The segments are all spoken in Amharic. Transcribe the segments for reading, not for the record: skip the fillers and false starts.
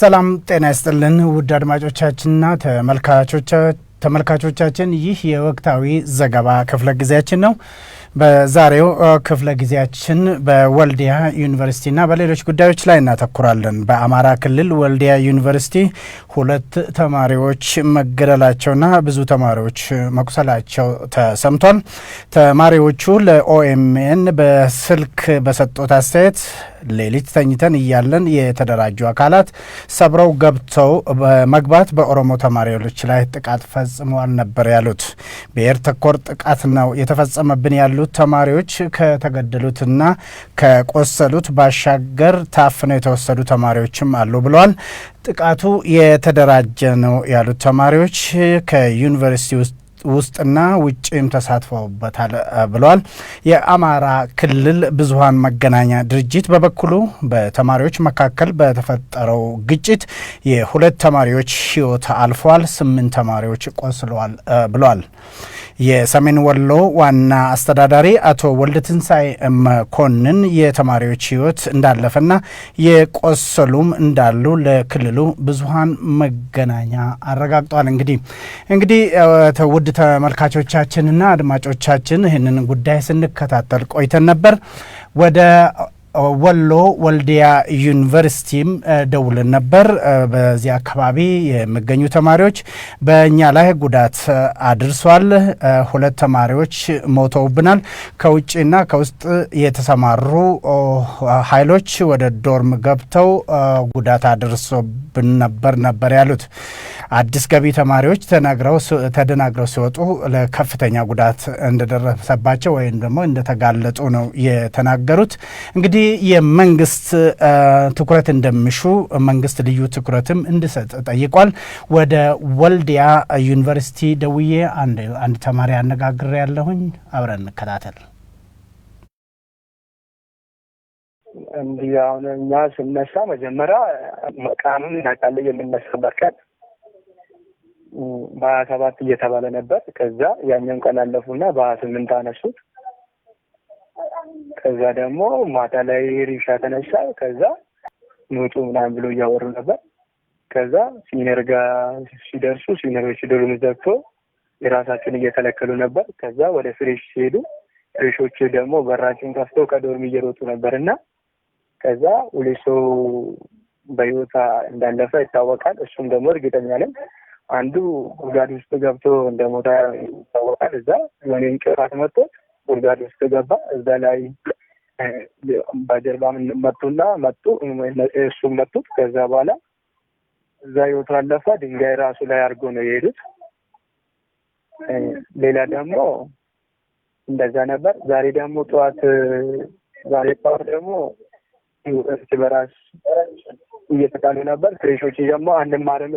ሰላም ጤና ይስጥልን ውድ አድማጮቻችንና ተመልካቾቻችን ይህ የወቅታዊ ዘገባ ክፍለ ጊዜያችን ነው። በዛሬው ክፍለ ጊዜያችን በወልዲያ ዩኒቨርሲቲና በሌሎች ጉዳዮች ላይ እናተኩራለን። በአማራ ክልል ወልዲያ ዩኒቨርሲቲ 2 ተማሪዎች መገደላቸውና ብዙ ተማሪዎች መቁሰላቸው ተሰምቷል። ተማሪዎቹ ለኦኤምኤን በስልክ በሰጡት አስተያየት ሌሊት ተኝተን እያለን የተደራጁ አካላት ሰብረው ገብተው በመግባት በኦሮሞ ተማሪዎች ላይ ጥቃት ፈጽመዋል ነበር ያሉት። ብሔር ተኮር ጥቃት ነው የተፈጸመብን ያሉት ተማሪዎች ከተገደሉትና ከቆሰሉት ባሻገር ታፍነው የተወሰዱ ተማሪዎችም አሉ ብለዋል። ጥቃቱ የተደራጀ ነው ያሉት ተማሪዎች ከዩኒቨርሲቲ ውስጥና ውጭም ተሳትፈውበታል ብለዋል። የአማራ ክልል ብዙሃን መገናኛ ድርጅት በበኩሉ በተማሪዎች መካከል በተፈጠረው ግጭት የ2 ተማሪዎች ሕይወት አልፏል፣ 8 ተማሪዎች ቆስለዋል ብለዋል። የሰሜን ወሎ ዋና አስተዳዳሪ አቶ ወልደትንሳኤ መኮንን የተማሪዎች ሕይወት እንዳለፈና የቆሰሉም እንዳሉ ለክልሉ ብዙሃን መገናኛ አረጋግጠዋል። እንግዲህ ውድ ተመልካቾቻችንና አድማጮቻችን ይህንን ጉዳይ ስንከታተል ቆይተን ነበር። ወደ ወሎ ወልዲያ ዩኒቨርሲቲም ደውለን ነበር። በዚህ አካባቢ የሚገኙ ተማሪዎች በእኛ ላይ ጉዳት አድርሷል፣ 2 ተማሪዎች ሞተውብናል፣ ከውጭና ከውስጥ የተሰማሩ ኃይሎች ወደ ዶርም ገብተው ጉዳት አድርሶብን ነበር ያሉት። አዲስ ገቢ ተማሪዎች ተደናግረው ሲወጡ ለከፍተኛ ጉዳት እንደደረሰባቸው ወይም ደግሞ እንደተጋለጡ ነው የተናገሩት። እንግዲህ የመንግስት ትኩረት እንደሚሹ መንግስት ልዩ ትኩረትም እንዲሰጥ ጠይቋል። ወደ ወልዲያ ዩኒቨርሲቲ ደውዬ አንድ ተማሪ አነጋግሬ ያለሁኝ፣ አብረን እንከታተል። አሁን እኛ ስነሳ መጀመሪያ መቃኑን እናቃለን የምንነሳበት ቀን በ27 እየተባለ ነበር። ከዛ ያኛውን ቀን አለፉና በ28 አነሱት። ከዛ ደግሞ ማታ ላይ ሪሻ ተነሳ። ከዛ ኖጡ ምናምን ብሎ እያወሩ ነበር። ከዛ ሲኒየር ጋር ሲደርሱ ሲኒየሮች ዶርም ዘግቶ የራሳቸውን እየተለከሉ ነበር። ከዛ ወደ ፍሬሽ ሲሄዱ ፍሬሾች ደግሞ በራቸውን ከፍተው ከዶርም እየሮጡ ነበርና ከዛ 2 ሰው በህይወት እንዳለፈ ይታወቃል። እሱም ደግሞ እርግጠኛ ነኝ አንዱ ጉዳት ውስጥ ገብቶ እንደሞታ ይታወቃል። እዛ የሆነ እንቅፋት መጥቶ ጉዳት ውስጥ ገባ። እዛ ላይ በጀርባ መጡ እሱም መጡት። ከዛ በኋላ እዛ ህይወቱ አለፈ። ድንጋይ ራሱ ላይ አድርጎ ነው የሄዱት። ሌላ ደግሞ እንደዛ ነበር። ዛሬ ጠዋት ደግሞ እርስ በራስ እየተጣሉ ነበር። ፍሬሾች ደግሞ አንድ ማረም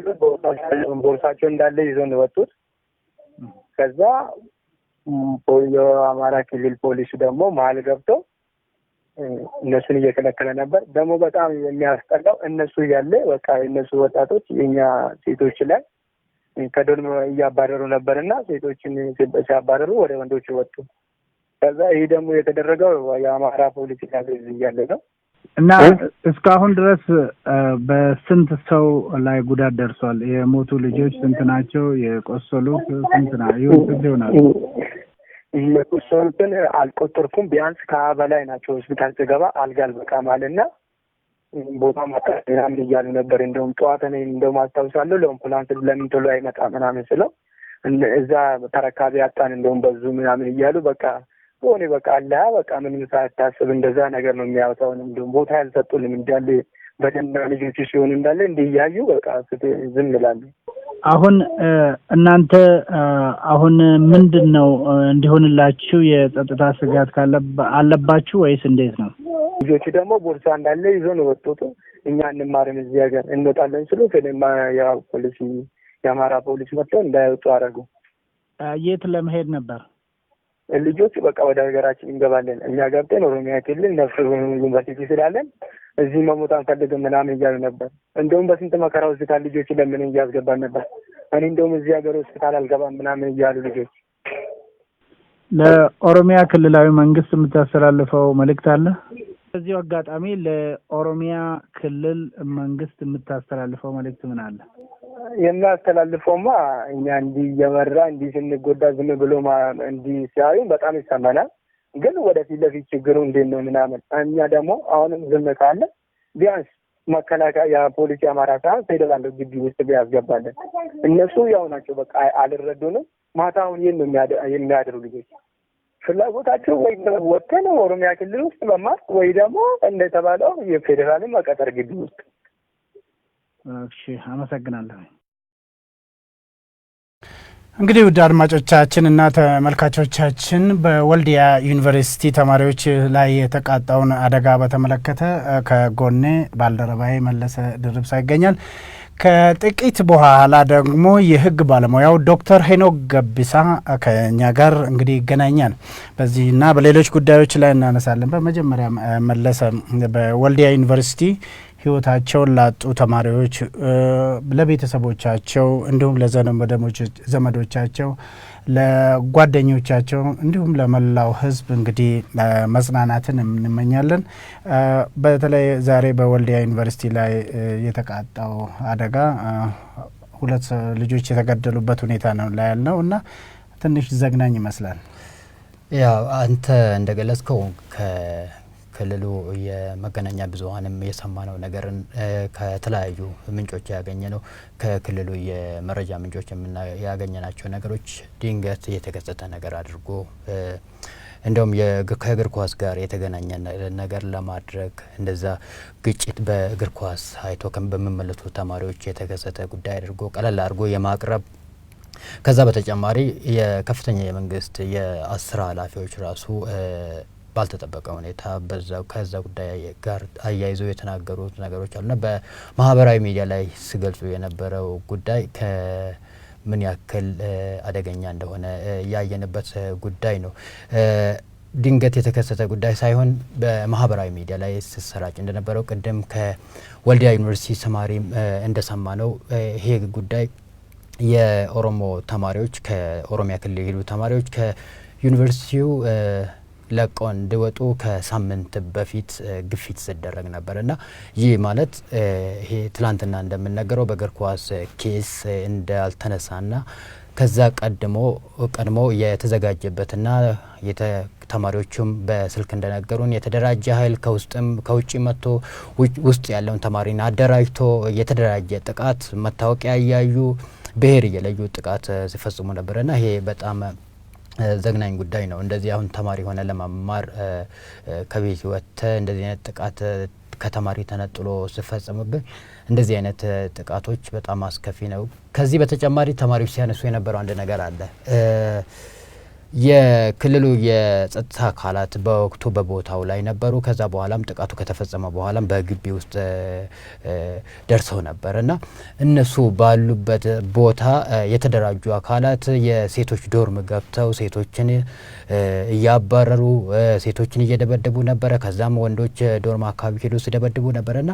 ቦርሳቸው እንዳለ ይዘው ነው ወጡት። ከዛ የአማራ ክልል ፖሊስ ደግሞ መሀል ገብቶ እነሱን እየከለከለ ነበር። ደግሞ በጣም የሚያስጠላው እነሱ ያለ በቃ እነሱ ወጣቶች የኛ ሴቶች ላይ ከዶርም እያባረሩ ነበርና ሴቶችን ሲያባረሩ ወደ ወንዶች ወጡ። ከዛ ይሄ ደግሞ የተደረገው የአማራ ፖሊስ እያለ ነው። እና እስካሁን ድረስ በስንት ሰው ላይ ጉዳት ደርሷል? የሞቱ ልጆች ስንት ናቸው? የቆሰሉት ስንት ይሆናሉ? የቆሰሉትን አልቆጠርኩም። ቢያንስ ከበላይ ናቸው። ሆስፒታል ስገባ አልጋ አልበቃም አለና ቦታ ምናምን እያሉ ነበር። እንደውም ጠዋት እኔ እንደውም አስታውሳለሁ ለአምቡላንስ ለምን ቶሎ አይመጣ ምናምን ስለው እዛ ተረካቢ አጣን እንደውም በዙ ምናምን እያሉ በቃ ሆኔ በቃ አለ በቃ ምንም ሳታስብ እንደዛ ነገር ነው የሚያወጣው። እንደውም ቦታ ያልሰጡንም እንዳለ በደንብ ልጆች ሲሆኑ እንዳለ እንዲያዩ በቃ ዝም ይላሉ። አሁን እናንተ አሁን ምንድነው እንዲሆንላችሁ የጸጥታ ስጋት አለባችሁ ወይስ እንዴት ነው? ልጆች ደግሞ ቦርሳ እንዳለ ይዞ ነው ወጡት። እኛ እንማርም እዚህ ሀገር እንወጣለን ስሉ የአማራ ፖሊስ መጥተው እንዳይወጡ አደረጉ። የት ለመሄድ ነበር? ልጆች በቃ ወደ ሀገራችን እንገባለን እኛ ገብተን ኦሮሚያ ክልል ነፍስ ዩኒቨርሲቲ ስላለን እዚህ መሞት አንፈልግም ምናምን እያሉ ነበር። እንደውም በስንት መከራ ሆስፒታል ልጆች ለምን እያስገባን ነበር። እኔ እንደውም እዚህ ሀገር ሆስፒታል አልገባም ምናምን እያሉ ልጆች። ለኦሮሚያ ክልላዊ መንግስት የምታስተላልፈው መልእክት አለ? በዚህ አጋጣሚ ለኦሮሚያ ክልል መንግስት የምታስተላልፈው መልእክት ምን አለ? የሚያስተላልፈውማ እኛ እንዲህ እየመራ እንዲህ ስንጎዳ ዝም ብሎ እንዲህ ሲያዩ በጣም ይሰማናል። ግን ወደፊት ለፊት ችግሩ እንዴት ነው ምናምን እኛ ደግሞ አሁንም ዝም ካለ ቢያንስ መከላከያ የፖሊስ አማራ ሳይሆን ፌደራል ግቢ ውስጥ ቢያስገባለን። እነሱ ያው ናቸው በቃ አልረዱንም። ማታውን ይሄን ነው የሚያደርጉ ልጆች ፍላጎታቸው ወይ ወጥተን ኦሮሚያ ክልል ውስጥ መማር ወይ ደግሞ እንደተባለው የፌደራልን መቀጠር ግቢ ውስጥ። እሺ አመሰግናለሁ። እንግዲህ ውድ አድማጮቻችን እና ተመልካቾቻችን በወልዲያ ዩኒቨርሲቲ ተማሪዎች ላይ የተቃጣውን አደጋ በተመለከተ ከጎኔ ባልደረባዬ መለሰ ድርብሳ ይገኛል። ከጥቂት በኋላ ደግሞ የህግ ባለሙያው ዶክተር ሄኖክ ገቢሳ ከኛ ጋር እንግዲህ ይገናኛል። በዚህና በሌሎች ጉዳዮች ላይ እናነሳለን። በመጀመሪያ መለሰ በወልዲያ ዩኒቨርሲቲ ህይወታቸውን ላጡ ተማሪዎች ለቤተሰቦቻቸው እንዲሁም ለዘመዶቻቸው ለጓደኞቻቸው እንዲሁም ለመላው ህዝብ እንግዲህ መጽናናትን እንመኛለን። በተለይ ዛሬ በወልዲያ ዩኒቨርሲቲ ላይ የተቃጣው አደጋ 2 ልጆች የተገደሉበት ሁኔታ ነው ላይ ያለው እና ትንሽ ዘግናኝ ይመስላል። ያው አንተ እንደገለጽከው ክልሉ የመገናኛ ብዙሃንም የሰማነው ነገርን ከተለያዩ ምንጮች ያገኘነው ከክልሉ የመረጃ ምንጮች ያገኘናቸው ነገሮች ድንገት የተከሰተ ነገር አድርጎ እንደውም ከእግር ኳስ ጋር የተገናኘ ነገር ለማድረግ እንደዛ ግጭት በእግር ኳስ አይቶ በሚመለሱ ተማሪዎች የተከሰተ ጉዳይ አድርጎ ቀለል አድርጎ የማቅረብ ከዛ በተጨማሪ የከፍተኛ የመንግስት የአስራ ኃላፊዎች ራሱ ባልተጠበቀ ሁኔታ ከዛ ጉዳይ ጋር አያይዘው የተናገሩት ነገሮች አሉና በማህበራዊ ሚዲያ ላይ ሲገልጹ የነበረው ጉዳይ ከምን ያክል አደገኛ እንደሆነ ያየንበት ጉዳይ ነው። ድንገት የተከሰተ ጉዳይ ሳይሆን በማህበራዊ ሚዲያ ላይ ሲሰራጭ እንደነበረው ቅድም ከወልዲያ ዩኒቨርሲቲ ተማሪ እንደሰማ ነው ይሄ ጉዳይ የኦሮሞ ተማሪዎች ከኦሮሚያ ክልል የሄዱ ተማሪዎች ከዩኒቨርሲቲው ለቀው እንዲወጡ ከሳምንት በፊት ግፊት ሲደረግ ነበርና ይህ ማለት ይሄ ትላንትና እንደምንነገረው በእግር ኳስ ኬስ እንዳልተነሳና ከዛ ቀድሞ የተዘጋጀበትና ተማሪዎቹም በስልክ እንደነገሩን የተደራጀ ኃይል ከውስጥም ከውጪ መጥቶ ውስጥ ያለውን ተማሪን አደራጅቶ የተደራጀ ጥቃት መታወቂያ እያዩ ብሔር እየለዩ ጥቃት ሲፈጽሙ ነበርና ይሄ በጣም ዘግናኝ ጉዳይ ነው። እንደዚህ አሁን ተማሪ ሆነ ለማማር ከቤት ወጥተ እንደዚህ አይነት ጥቃት ከተማሪ ተነጥሎ ሲፈጸምብህ እንደዚህ አይነት ጥቃቶች በጣም አስከፊ ነው። ከዚህ በተጨማሪ ተማሪዎች ሲያነሱ የነበረው አንድ ነገር አለ። የክልሉ የጸጥታ አካላት በወቅቱ በቦታው ላይ ነበሩ። ከዛ በኋላም ጥቃቱ ከተፈጸመ በኋላም በግቢ ውስጥ ደርሰው ነበርና እነሱ ባሉበት ቦታ የተደራጁ አካላት የሴቶች ዶርም ገብተው ሴቶችን እያባረሩ ሴቶችን እየደበደቡ ነበረ። ከዛም ወንዶች ዶርም አካባቢ ሄዱ ሲደበድቡ ነበርና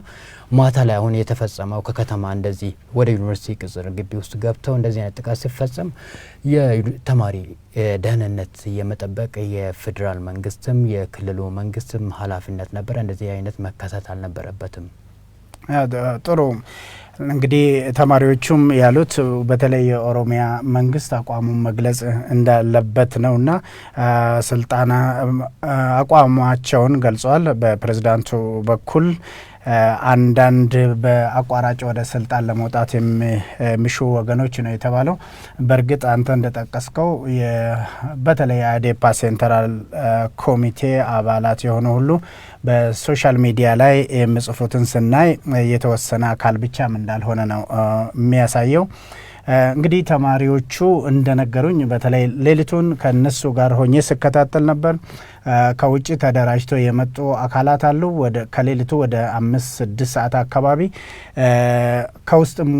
ማታ ላይ አሁን የተፈጸመው ከከተማ እንደዚህ ወደ ዩኒቨርሲቲ ቅጽር ግቢ ውስጥ ገብተው እንደዚህ አይነት ጥቃት ሲፈጸም የተማሪ ደህንነት የመጠበቅ የፌደራል መንግስትም የክልሉ መንግስትም ኃላፊነት ነበረ። እንደዚህ አይነት መከሰት አልነበረበትም። ጥሩ እንግዲህ ተማሪዎቹም ያሉት በተለይ የኦሮሚያ መንግስት አቋሙን መግለጽ እንዳለበት ነውና ስልጣና አቋማቸውን ገልጸዋል። በፕሬዝዳንቱ በኩል አንዳንድ በአቋራጭ ወደ ስልጣን ለመውጣት የሚሹ ወገኖች ነው የተባለው። በእርግጥ አንተ እንደጠቀስከው በተለይ አዴፓ ሴንትራል ኮሚቴ አባላት የሆኑ ሁሉ በሶሻል ሚዲያ ላይ የሚጽፉትን ስናይ የተወሰነ አካል ብቻም እንዳልሆነ ነው የሚያሳየው። እንግዲህ ተማሪዎቹ እንደነገሩኝ በተለይ ሌሊቱን ከነሱ ጋር ሆኜ ስከታተል ነበር። ከውጭ ተደራጅተው የመጡ አካላት አሉ። ከሌሊቱ ወደ 5-6 ሰዓት አካባቢ ከውስጥም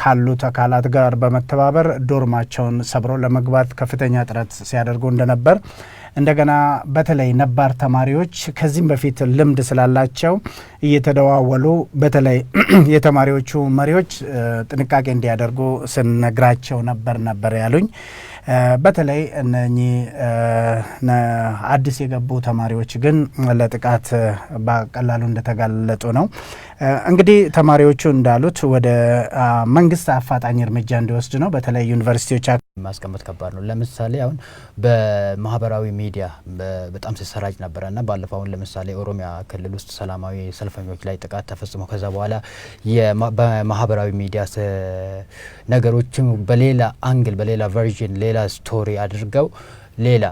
ካሉት አካላት ጋር በመተባበር ዶርማቸውን ሰብሮ ለመግባት ከፍተኛ ጥረት ሲያደርጉ እንደነበር እንደገና በተለይ ነባር ተማሪዎች ከዚህም በፊት ልምድ ስላላቸው እየተደዋወሉ በተለይ የተማሪዎቹ መሪዎች ጥንቃቄ እንዲያደርጉ ስነግራቸው ነበር ያሉኝ። በተለይ እነኚህ አዲስ የገቡ ተማሪዎች ግን ለጥቃት በቀላሉ እንደተጋለጡ ነው። እንግዲህ ተማሪዎቹ እንዳሉት ወደ መንግስት አፋጣኝ እርምጃ እንዲወስድ ነው። በተለይ ዩኒቨርሲቲዎች ማስቀመጥ ከባድ ነው። ለምሳሌ አሁን በማህበራዊ ሚዲያ በጣም ሲሰራጭ ነበረና ባለፈው አሁን ለምሳሌ ኦሮሚያ ክልል ውስጥ ሰላማዊ ሰልፈኞች ላይ ጥቃት ተፈጽሞ ከዛ በኋላ በማህበራዊ ሚዲያ ነገሮችን በሌላ አንግል በሌላ ቨርዥን ሌላ ስቶሪ አድርገው ሌላ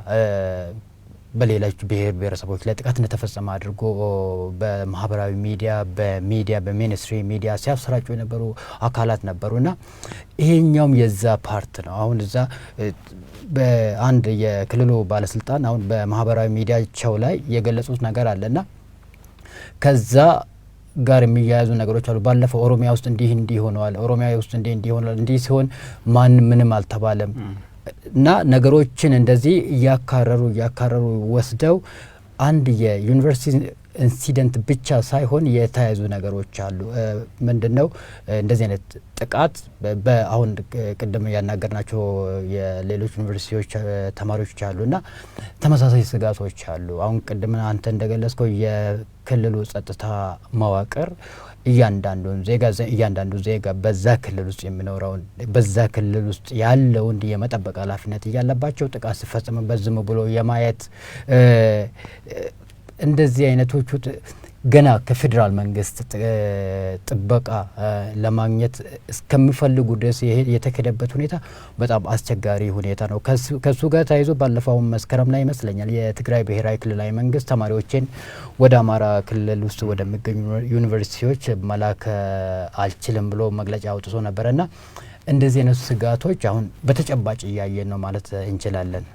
በሌሎች ብሔር ብሔረሰቦች ላይ ጥቃት እንደተፈጸመ አድርጎ በማህበራዊ ሚዲያ በሚኒስትሪ ሚዲያ ሲያሰራጩ የነበሩ አካላት ነበሩና ይሄኛውም የዛ ፓርት ነው። አሁን እዛ በአንድ የክልሉ ባለስልጣን አሁን በማህበራዊ ሚዲያቸው ላይ የገለጹት ነገር አለና ከዛ ጋር የሚያያዙ ነገሮች አሉ። ባለፈው ኦሮሚያ ውስጥ እንዲህ ሆነዋል፣ ኦሮሚያ ውስጥ እንዲህ ሆነዋል፣ እንዲህ ሲሆን ምንም አልተባለም እና ነገሮችን እንደዚህ እያካረሩ ወስደው አንድ የዩኒቨርሲቲ ኢንሲደንት ብቻ ሳይሆን የተያዙ ነገሮች አሉ። ምንድነው እንደዚህ አይነት ጥቃት በአሁን ቅድም ያናገርናቸው የሌሎች ዩኒቨርሲቲዎች ተማሪዎች አሉና ተመሳሳይ ስጋቶች አሉ። አሁን ቅድም አንተ እንደገለጽከው የክልሉ ጸጥታ መዋቅር እያንዳንዱ ዜጋ በዛ ክልል ውስጥ የሚኖረውን በዛ ክልል ውስጥ ያለውን የመጠበቅ ኃላፊነት እያለባቸው ጥቃት ሲፈጸምበት ዝም ብሎ የማየት እንደዚህ አይነቶቹ ገና ከፌዴራል መንግስት ጥበቃ ለማግኘት እስከሚፈልጉ ድረስ የተከደበት ሁኔታ በጣም አስቸጋሪ ሁኔታ ነው። ከሱ ጋር ተያይዞ ባለፈው መስከረም ላይ ይመስለኛል የትግራይ ብሔራዊ ክልላዊ መንግስት ተማሪዎችን ወደ አማራ ክልል ውስጥ ወደሚገኙ ዩኒቨርሲቲዎች መላክ አልችልም ብሎ መግለጫ አውጥቶ ነበርና እንደዚህ አይነት ስጋቶች አሁን በተጨባጭ እያየን ነው ማለት እንችላለን።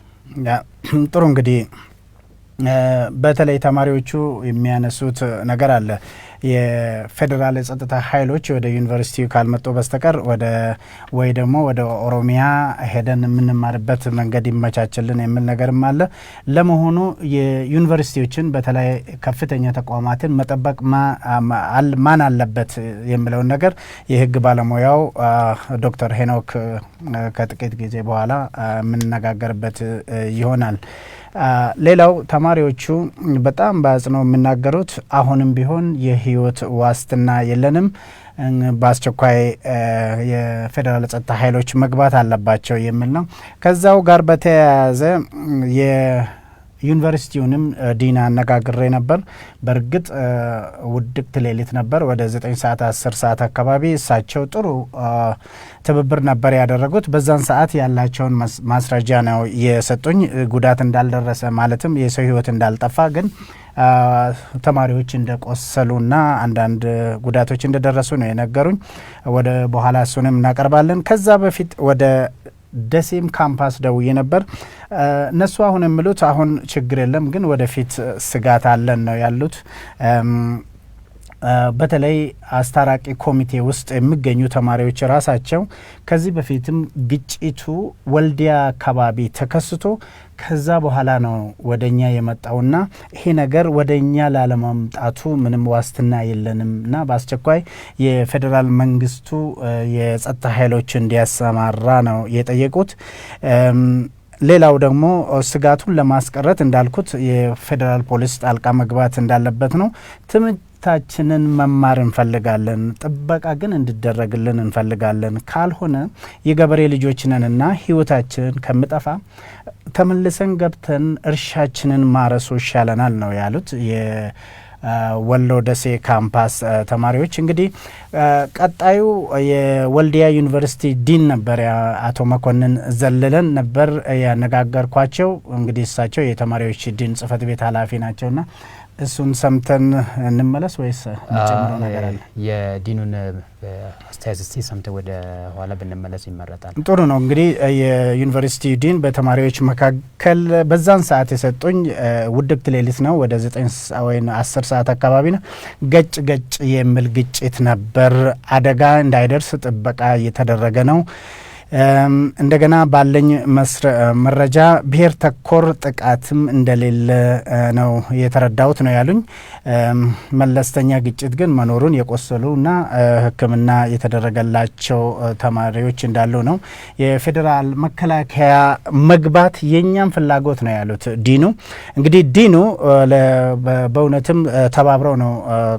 ጥሩ እንግዲህ በተለይ ተማሪዎቹ የሚያነሱት ነገር አለ። የፌዴራል የጸጥታ ኃይሎች ወደ ዩኒቨርሲቲው ካልመጡ በስተቀር ወይ ደግሞ ወደ ኦሮሚያ ሄደን የምንማርበት መንገድ ይመቻችልን የሚል ነገርም አለ። ለመሆኑ የዩኒቨርሲቲዎችን በተለይ ከፍተኛ ተቋማትን መጠበቅ ማን አለበት የሚለውን ነገር የህግ ባለሙያው ዶክተር ሄኖክ ከጥቂት ጊዜ በኋላ የምንነጋገርበት ይሆናል። ሌላው ተማሪዎቹ በጣም በአጽንኦት የሚናገሩት አሁንም ቢሆን የህይወት ዋስትና የለንም፣ በአስቸኳይ የፌዴራል ጸጥታ ኃይሎች መግባት አለባቸው የሚል ነው። ከዛው ጋር በተያያዘ ዩኒቨርሲቲውንም ዲና አነጋግሬ ነበር። በእርግጥ ውድቅት ሌሊት ነበር፣ ወደ 9 ሰዓት 10 ሰዓት አካባቢ እሳቸው ጥሩ ትብብር ነበር ያደረጉት። በዛን ሰዓት ያላቸውን ማስረጃ ነው የሰጡኝ። ጉዳት እንዳልደረሰ ማለትም የሰው ህይወት እንዳልጠፋ ግን ተማሪዎች እንደቆሰሉና አንዳንድ ጉዳቶች እንደደረሱ ነው የነገሩኝ። ወደ በኋላ እሱንም እናቀርባለን። ከዛ በፊት ወደ ደሴም ካምፓስ ደውዬ ነበር። እነሱ አሁን የሚሉት አሁን ችግር የለም ግን ወደፊት ስጋት አለን ነው ያሉት። በተለይ አስታራቂ ኮሚቴ ውስጥ የሚገኙ ተማሪዎች ራሳቸው ከዚህ በፊትም ግጭቱ ወልዲያ አካባቢ ተከስቶ ከዛ በኋላ ነው ወደኛ የመጣውና ይሄ ነገር ወደኛ ላለማምጣቱ ምንም ዋስትና የለንምና በአስቸኳይ የፌዴራል መንግስቱ የጸጥታ ኃይሎች እንዲያሰማራ ነው የጠየቁት። ሌላው ደግሞ ስጋቱን ለማስቀረት እንዳልኩት የፌዴራል ፖሊስ ጣልቃ መግባት እንዳለበት ነው። ትምህርታችንን መማር እንፈልጋለን፣ ጥበቃ ግን እንዲደረግልን እንፈልጋለን። ካልሆነ የገበሬ ልጆች ነንና ህይወታችንን ከምጠፋ ተመልሰን ገብተን እርሻችንን ማረሱ ይሻለናል ነው ያሉት የወሎ ደሴ ካምፓስ ተማሪዎች። እንግዲህ ቀጣዩ የወልዲያ ዩኒቨርሲቲ ዲን ነበር አቶ መኮንን ዘለለን ነበር ያነጋገርኳቸው። እንግዲህ እሳቸው የተማሪዎች ዲን ጽህፈት ቤት ኃላፊ ናቸውና እሱን ሰምተን እንመለስ ወይስ እንጨምረው ነገር አለ? የዲኑን አስተያየት እስቲ ሰምተን ወደ ኋላ ብንመለስ ይመረጣል። ጥሩ ነው። እንግዲህ የዩኒቨርሲቲ ዲን በተማሪዎች መካከል በዛን ሰዓት የሰጡኝ ውድቅት ሌሊት ነው፣ ወደ 9 ወይም 10 ሰዓት አካባቢ ነው። ገጭ የሚል ግጭት ነበር። አደጋ እንዳይደርስ ጥበቃ እየተደረገ ነው። እንደገና ባለኝ መረጃ ብሔር ተኮር ጥቃትም እንደሌለ ነው የተረዳሁት ነው ያሉኝ። መለስተኛ ግጭት ግን መኖሩን የቆሰሉና ሕክምና የተደረገላቸው ተማሪዎች እንዳሉ ነው። የፌዴራል መከላከያ መግባት የኛም ፍላጎት ነው ያሉት ዲኑ። እንግዲህ ዲኑ በእውነትም ተባብረው ነው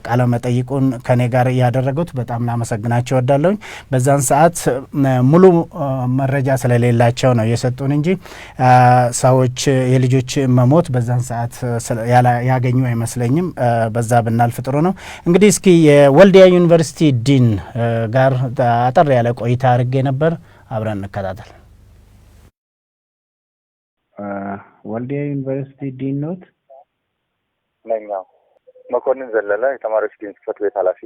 ቃለ መጠይቁን ከኔ ጋር ያደረጉት። በጣም ላመሰግናቸው እወዳለሁኝ። በዛን ሰዓት ሙሉ መረጃ ስለሌላቸው ነው የሰጡን እንጂ ሰዎች የልጆች መሞት በዛን ሰዓት ያገኙ አይመስለኝም። በዛ ብናልፍ ጥሩ ነው። እንግዲህ እስኪ የወልዲያ ዩኒቨርሲቲ ዲን ጋር አጠር ያለ ቆይታ አድርጌ ነበር። አብረን እንከታተል። ወልዲያ ዩኒቨርሲቲ ዲን ኖት ነኝ። መኮንን ዘለለ የተማሪዎች ዲን ጽሕፈት ቤት ኃላፊ።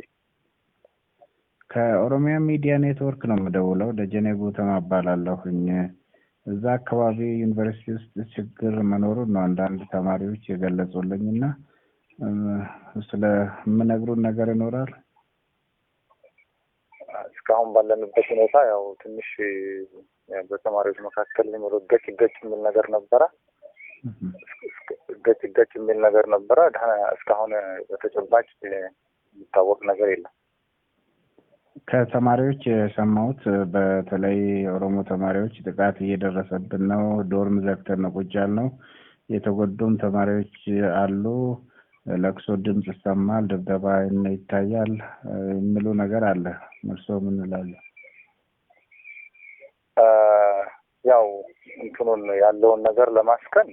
ከኦሮሚያ ሚዲያ ኔትወርክ ነው የምደውለው። ደጀኔ ጉተማ እባላለሁኝ። እዛ አካባቢ ዩኒቨርሲቲ ውስጥ ችግር መኖሩን ነው አንዳንድ ተማሪዎች የገለጹልኝና ስለምነግሩን ነገር ይኖራል? እስካሁን ባለንበት ሁኔታ ያው ትንሽ በተማሪዎች መካከል ገጭ የሚል ነገር ነበረ። ገጭ የሚል ነገር ነበረ። እስካሁን በተጨባጭ የሚታወቅ ነገር የለም። ከተማሪዎች የሰማሁት በተለይ ኦሮሞ ተማሪዎች ጥቃት እየደረሰብን ነው፣ ዶርም ዘግተን ነው ቁጭ ያልነው፣ የተጎዱም ተማሪዎች አሉ፣ ለቅሶ ድምጽ ይሰማል፣ ድብደባ ይታያል የሚሉ ነገር አለ። እርስዎ ምን ይላሉ? ያው እንትኑን ያለውን ነገር ለማስከን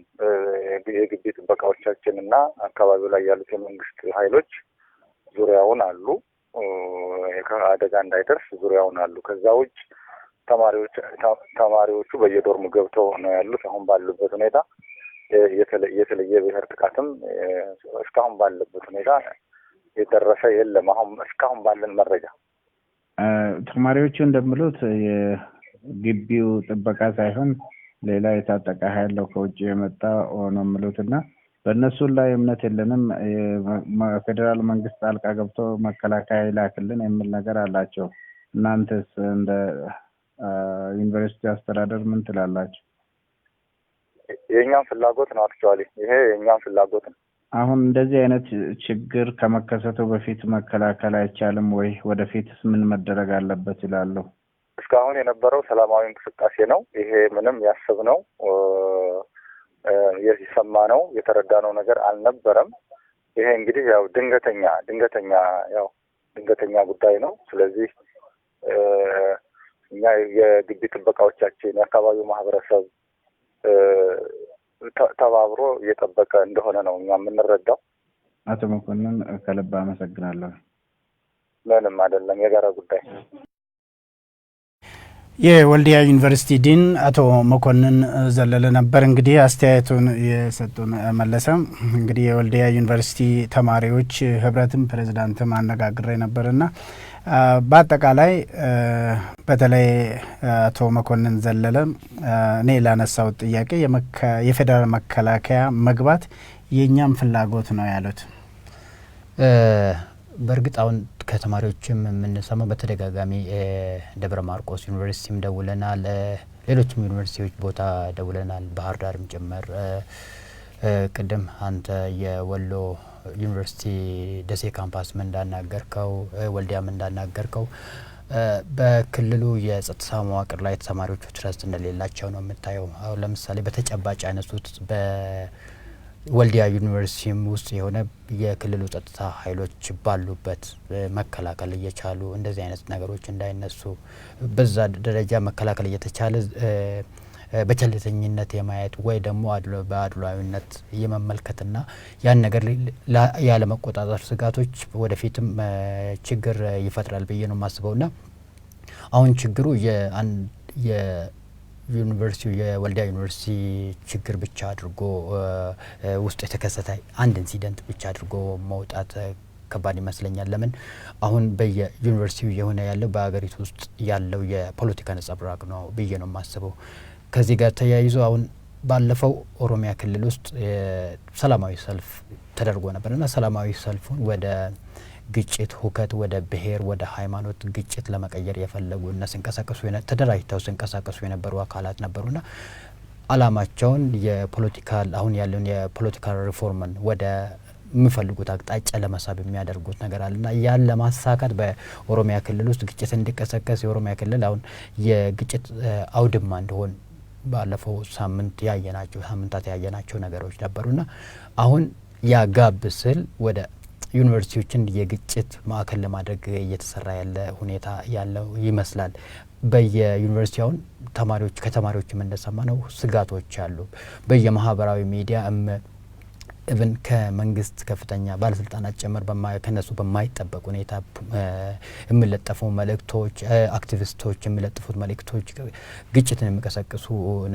የግቢ ጥበቃዎቻችን እና አካባቢው ላይ ያሉት የመንግስት ኃይሎች ዙሪያውን አሉ። አደጋ እንዳይደርስ ዙሪያውን አሉ። ከዛ ውጭ ተማሪዎቹ በየዶርም ገብተው ነው ያሉት። አሁን ባሉበት ሁኔታ የተለየ ብሔር ጥቃትም እስካሁን ባለበት ሁኔታ የደረሰ የለም። አሁን እስካሁን ባለን መረጃ ተማሪዎቹ እንደሚሉት የግቢው ጥበቃ ሳይሆን ሌላ የታጠቀ ኃይል ነው ከውጭ የመጣ ነው የሚሉትና በእነሱ ላይ እምነት የለንም፣ ፌዴራል መንግስት ጣልቃ ገብቶ መከላከያ ይላክልን የሚል ነገር አላቸው። እናንተስ እንደ ዩኒቨርሲቲ አስተዳደር ምን ትላላችሁ? የእኛም ፍላጎት ነው። አክቹዋሊ ይሄ የእኛም ፍላጎት ነው። አሁን እንደዚህ አይነት ችግር ከመከሰቱ በፊት መከላከል አይቻልም ወይ? ወደፊትስ ምን መደረግ አለበት ይላሉ? እስካሁን የነበረው ሰላማዊ እንቅስቃሴ ነው። ይሄ ምንም ያሰብነው የሰማነው የተረዳነው ነገር አልነበረም። ይሄ እንግዲህ ያው ድንገተኛ ጉዳይ ነው። ስለዚህ እኛ የግቢ ጥበቃዎቻችን የአካባቢው ማህበረሰብ ተባብሮ እየጠበቀ እንደሆነ ነው እኛ የምንረዳው። አቶ መኮንን ከልብ አመሰግናለሁ። ምንም አይደለም፣ የጋራ ጉዳይ። የወልዲያ ዩኒቨርሲቲ ዲን አቶ መኮንን ዘለለ ነበር እንግዲህ አስተያየቱን የሰጡን። መለሰ እንግዲህ የወልዲያ ዩኒቨርሲቲ ተማሪዎች ህብረትም ፕሬዝዳንትም አነጋግሬ ነበርና በአጠቃላይ በተለይ አቶ መኮንን ዘለለ እኔ ላነሳው ጥያቄ የፌዴራል መከላከያ መግባት የኛም ፍላጎት ነው ያሉት። በእርግጥ አሁን ከተማሪዎችም የምንሰማው በተደጋጋሚ ደብረ ማርቆስ ዩኒቨርሲቲም ደውለናል፣ ሌሎችም ዩኒቨርሲቲዎች ቦታ ደውለናል፣ ባህር ዳርም ጭምር። ቅድም አንተ የወሎ ዩኒቨርሲቲ ደሴ ካምፓስም እንዳናገርከው፣ ወልዲያም እንዳናገርከው በክልሉ የጸጥታ መዋቅር ላይ ተማሪዎቹ ትረስት እንደሌላቸው ነው የምታየው። አሁን ለምሳሌ በተጨባጭ ያነሱት ወልዲያ ዩኒቨርሲቲም ውስጥ የሆነ የክልሉ ጸጥታ ኃይሎች ባሉበት መከላከል እየቻሉ እንደዚህ አይነት ነገሮች እንዳይነሱ በዛ ደረጃ መከላከል እየተቻለ በቸልተኝነት የማየት ወይ ደግሞ በአድሏዊነት የመመልከትና ያን ነገር ያለ መቆጣጠር ስጋቶች ወደፊትም ችግር ይፈጥራል ብዬ ነው የማስበውና አሁን ችግሩ ዩኒቨርሲቲው የወልዲያ ዩኒቨርሲቲ ችግር ብቻ አድርጎ ውስጥ የተከሰተ አንድ ኢንሲደንት ብቻ አድርጎ መውጣት ከባድ ይመስለኛል። ለምን አሁን በየዩኒቨርሲቲው የሆነ ያለው በሀገሪቱ ውስጥ ያለው የፖለቲካ ነጸብራቅ ነው ብዬ ነው የማስበው። ከዚህ ጋር ተያይዞ አሁን ባለፈው ኦሮሚያ ክልል ውስጥ ሰላማዊ ሰልፍ ተደርጎ ነበርና ሰላማዊ ሰልፉን ወደ ግጭት ሁከት ወደ ብሔር ወደ ሃይማኖት ግጭት ለመቀየር የፈለጉና ሲንቀሳቀሱ ተደራጅተው ሲንቀሳቀሱ የነበሩ አካላት ነበሩና አላማቸውን የፖለቲካል አሁን ያለውን የፖለቲካል ሪፎርምን ወደ የሚፈልጉት አቅጣጫ ለመሳብ የሚያደርጉት ነገር አለና ያን ለማሳካት በኦሮሚያ ክልል ውስጥ ግጭት እንዲቀሰቀስ የኦሮሚያ ክልል አሁን የግጭት አውድማ እንደሆን ባለፈው ሳምንታት ያየናቸው ነገሮች ነበሩና አሁን ያጋብ ስል ወደ ዩኒቨርሲቲዎችን የግጭት ማዕከል ለማድረግ እየተሰራ ያለ ሁኔታ ያለው ይመስላል። በየዩኒቨርሲቲውን ከተማሪዎች እንደሰማ ነው ስጋቶች አሉ። በየማህበራዊ ሚዲያ ኢቭን ከመንግስት ከፍተኛ ባለስልጣናት ጭምር ከነሱ በማይጠበቅ ሁኔታ የሚለጠፉ መልእክቶች አክቲቪስቶች የሚለጥፉት መልእክቶች ግጭትን የሚቀሰቅሱ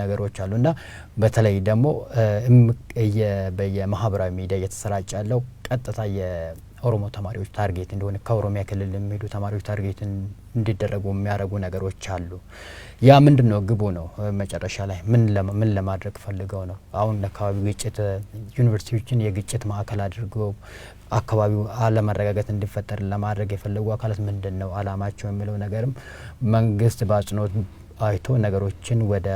ነገሮች አሉና በተለይ ደግሞ በየማህበራዊ ሚዲያ እየተሰራጨ ያለው ቀጥታ የኦሮሞ ተማሪዎች ታርጌት እንደሆነ ከኦሮሚያ ክልል የሚሄዱ ተማሪዎች ታርጌት እንዲደረጉ የሚያደርጉ ነገሮች አሉ። ያ ምንድነው ግቡ ነው? መጨረሻ ላይ ምን ለማድረግ ፈልገው ነው? አሁን አካባቢው ግጭት ዩኒቨርሲቲዎችን የግጭት ማዕከል አድርገው አካባቢው አለመረጋጋት እንዲፈጠር ለማድረግ የፈለጉ አካላት ምንድነው አላማቸው የሚለው ነገርም መንግስት በአጽንኦት አይቶ ነገሮችን ወደ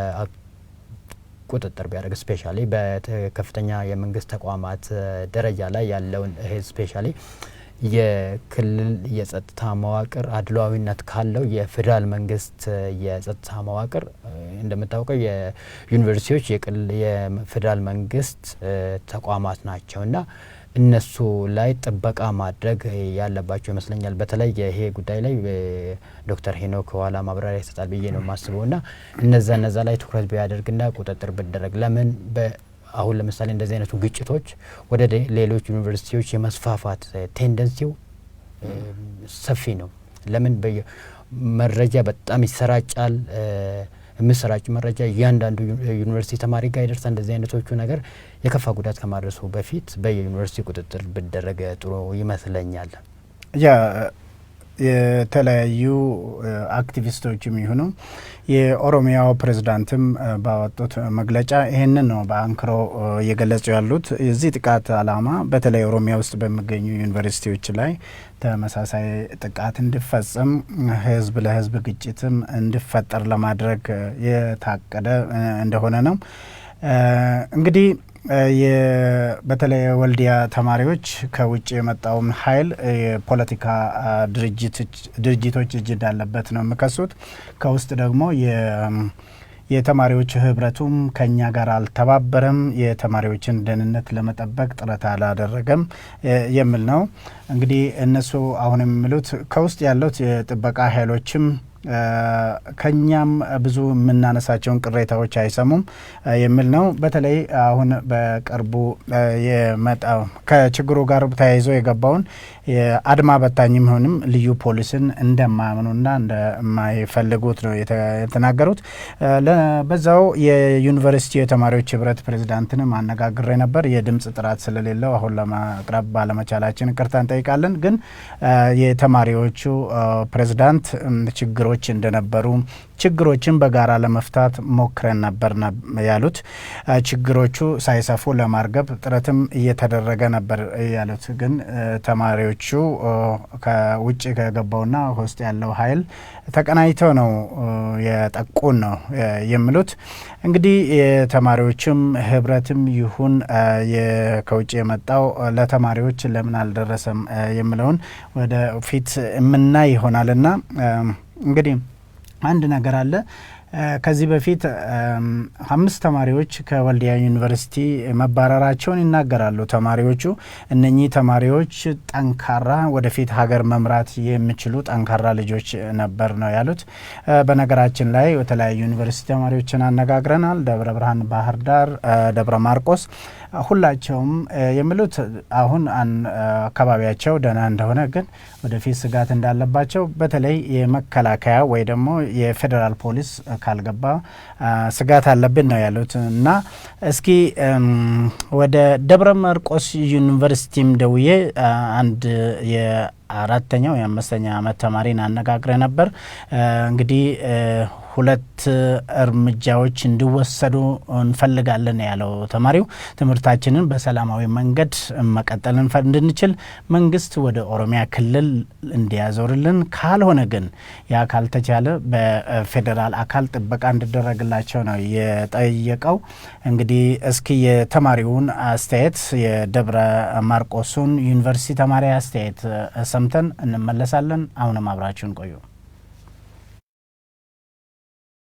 ቁጥጥር ቢያደርግ ስፔሻሊ በከፍተኛ የመንግስት ተቋማት ደረጃ ላይ ያለውን ስፔሻሊ የክልል የጸጥታ መዋቅር አድሏዊነት ካለው የፌደራል መንግስት የጸጥታ መዋቅር እንደምታውቀው የዩኒቨርሲቲዎች የፌደራል መንግስት ተቋማት ናቸውና እነሱ ላይ ጥበቃ ማድረግ ያለባቸው ይመስለኛል። በተለይ ይሄ ጉዳይ ላይ ዶክተር ሄኖክ ኋላ ማብራሪያ ይሰጣል ብዬ ነው ማስበውና እነዛ ላይ ትኩረት ቢያደርግና ቁጥጥር ቢደረግ ለምን አሁን ለምሳሌ እንደዚህ አይነቱ ግጭቶች ወደ ሌሎች ዩኒቨርሲቲዎች የመስፋፋት ቴንደንሲው ሰፊ ነው። ለምን መረጃ በጣም ይሰራጫል። የሚሰራጭ መረጃ እያንዳንዱ ዩኒቨርሲቲ ተማሪ ጋር ይደርሳል። እንደዚህ አይነቶቹ ነገር የከፋ ጉዳት ከማድረሱ በፊት በዩኒቨርሲቲ ቁጥጥር ቢደረግ ጥሩ ይመስለኛል። የተለያዩ አክቲቪስቶችም ይሁኑ የኦሮሚያው ፕሬዝዳንትም ባወጡት መግለጫ ይህንን ነው በአንክሮ እየገለጹ ያሉት። የዚህ ጥቃት አላማ በተለይ ኦሮሚያ ውስጥ በሚገኙ ዩኒቨርሲቲዎች ላይ ተመሳሳይ ጥቃት እንዲፈጸም ህዝብ ለህዝብ ግጭትም እንዲፈጠር ለማድረግ የታቀደ እንደሆነ ነው። እንግዲህ በተለይ ወልዲያ ተማሪዎች ከውጭ የመጣውን ኃይል የፖለቲካ ድርጅቶች እጅ እንዳለበት ነው የሚከሱት። ከውስጥ ደግሞ የተማሪዎች ህብረቱም ከኛ ጋር አልተባበረም፣ የተማሪዎችን ደህንነት ለመጠበቅ ጥረት አላደረገም የሚል ነው። እንግዲህ እነሱ አሁን የሚሉት ከውስጥ ያሉት የጥበቃ ኃይሎችም ከኛም ብዙ የምናነሳቸውን ቅሬታዎች አይሰሙም የሚል ነው። በተለይ አሁን በቅርቡ የመጣው ከችግሩ ጋር ተያይዞ የገባውን የአድማ በታኝም ሆንም ልዩ ፖሊስን እንደማያምኑና እንደማይፈልጉት ነው የተናገሩት። በዛው የዩኒቨርሲቲ የተማሪዎች ህብረት ፕሬዝዳንትንም አነጋግሬ ነበር። የድምጽ ጥራት ስለሌለው አሁን ለማቅረብ ባለመቻላችን ይቅርታ እንጠይቃለን። ግን የተማሪዎቹ ፕሬዝዳንት ችግሮች እንደነበሩ ችግሮችን በጋራ ለመፍታት ሞክረን ነበር ያሉት። ችግሮቹ ሳይሰፉ ለማርገብ ጥረትም እየተደረገ ነበር ያሉት። ግን ተማሪዎቹ ከውጭ ከገባውና ውስጥ ያለው ኃይል ተቀናይተው ነው የጠቁን ነው የሚሉት። እንግዲህ የተማሪዎችም ህብረትም ይሁን ከውጭ የመጣው ለተማሪዎች ለምን አልደረሰም የሚለውን ወደ ፊት የምናይ ይሆናልና እንግዲህ አንድ ነገር አለ። ከዚህ በፊት 5 ተማሪዎች ከወልዲያ ዩኒቨርሲቲ መባረራቸውን ይናገራሉ ተማሪዎቹ። እነኚህ ተማሪዎች ጠንካራ ወደፊት ሀገር መምራት የሚችሉ ጠንካራ ልጆች ነበር ነው ያሉት። በነገራችን ላይ የተለያዩ ዩኒቨርሲቲ ተማሪዎችን አነጋግረናል። ደብረ ብርሃን፣ ባህር ዳር፣ ደብረ ማርቆስ ሁላቸውም የሚሉት አሁን አካባቢያቸው ደህና እንደሆነ ግን ወደፊት ስጋት እንዳለባቸው በተለይ የመከላከያ ወይ ደግሞ የፌዴራል ፖሊስ ካልገባ ስጋት አለብን ነው ያሉት። እና እስኪ ወደ ደብረ ማርቆስ ዩኒቨርሲቲም ደውዬ አንድ የአራተኛው የአምስተኛ ዓመት ተማሪን አነጋግረ ነበር። እንግዲህ ሁለት እርምጃዎች እንዲወሰዱ እንፈልጋለን ያለው ተማሪው ትምህርታችንን በሰላማዊ መንገድ መቀጠል እንድንችል መንግስት ወደ ኦሮሚያ ክልል እንዲያዞርልን፣ ካልሆነ ግን ያ ካልተቻለ በፌዴራል አካል ጥበቃ እንዲደረግላቸው ነው የጠየቀው። እንግዲህ እስኪ የተማሪውን አስተያየት የደብረ ማርቆሱን ዩኒቨርሲቲ ተማሪ አስተያየት ሰምተን እንመለሳለን። አሁንም አብራችሁን ቆዩ።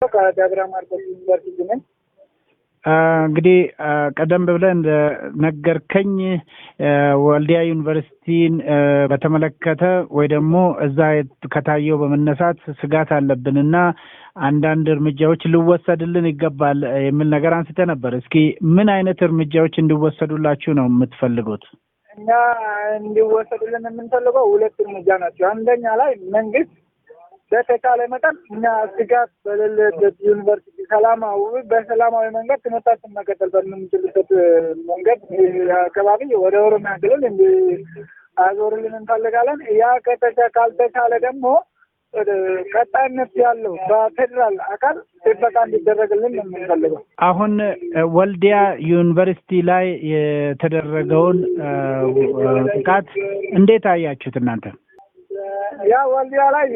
ከደብረ ማርቆስ ዩኒቨርሲቲ ነኝ። እንግዲህ ቀደም ብለን ነገርከኝ ወልዲያ ዩኒቨርሲቲን በተመለከተ ወይ ደግሞ እዛ ከታየው በመነሳት ስጋት አለብንና አንዳንድ እርምጃዎች ሊወሰድልን ይገባል የሚል ነገር አንስተ ነበር። እስኪ ምን አይነት እርምጃዎች እንዲወሰዱላችሁ ነው የምትፈልጉት? እኛ እንዲወሰድልን የምንፈልገው ሁለት እርምጃ ናቸው። አንደኛ ላይ መንግስት በተቻለ መጠን እኛ ስጋት በሌለበት ዩኒቨርሲቲ በሰላማዊ መንገድ ትምህርታችን መቀጠል በምንችልበት መንገድ አካባቢ ወደ ኦሮሚያ ክልል እንዲያዞርልን እንፈልጋለን። ያ ካልተቻለ ደግሞ ቀጣይነት ያለው በፌዴራል አካል ጥበቃ እንዲደረግልን ነው የምንፈልገው። አሁን ወልዲያ ዩኒቨርሲቲ ላይ የተደረገውን ጥቃት እንዴት አያችሁት እናንተ? ያ ወልዲያ ላይ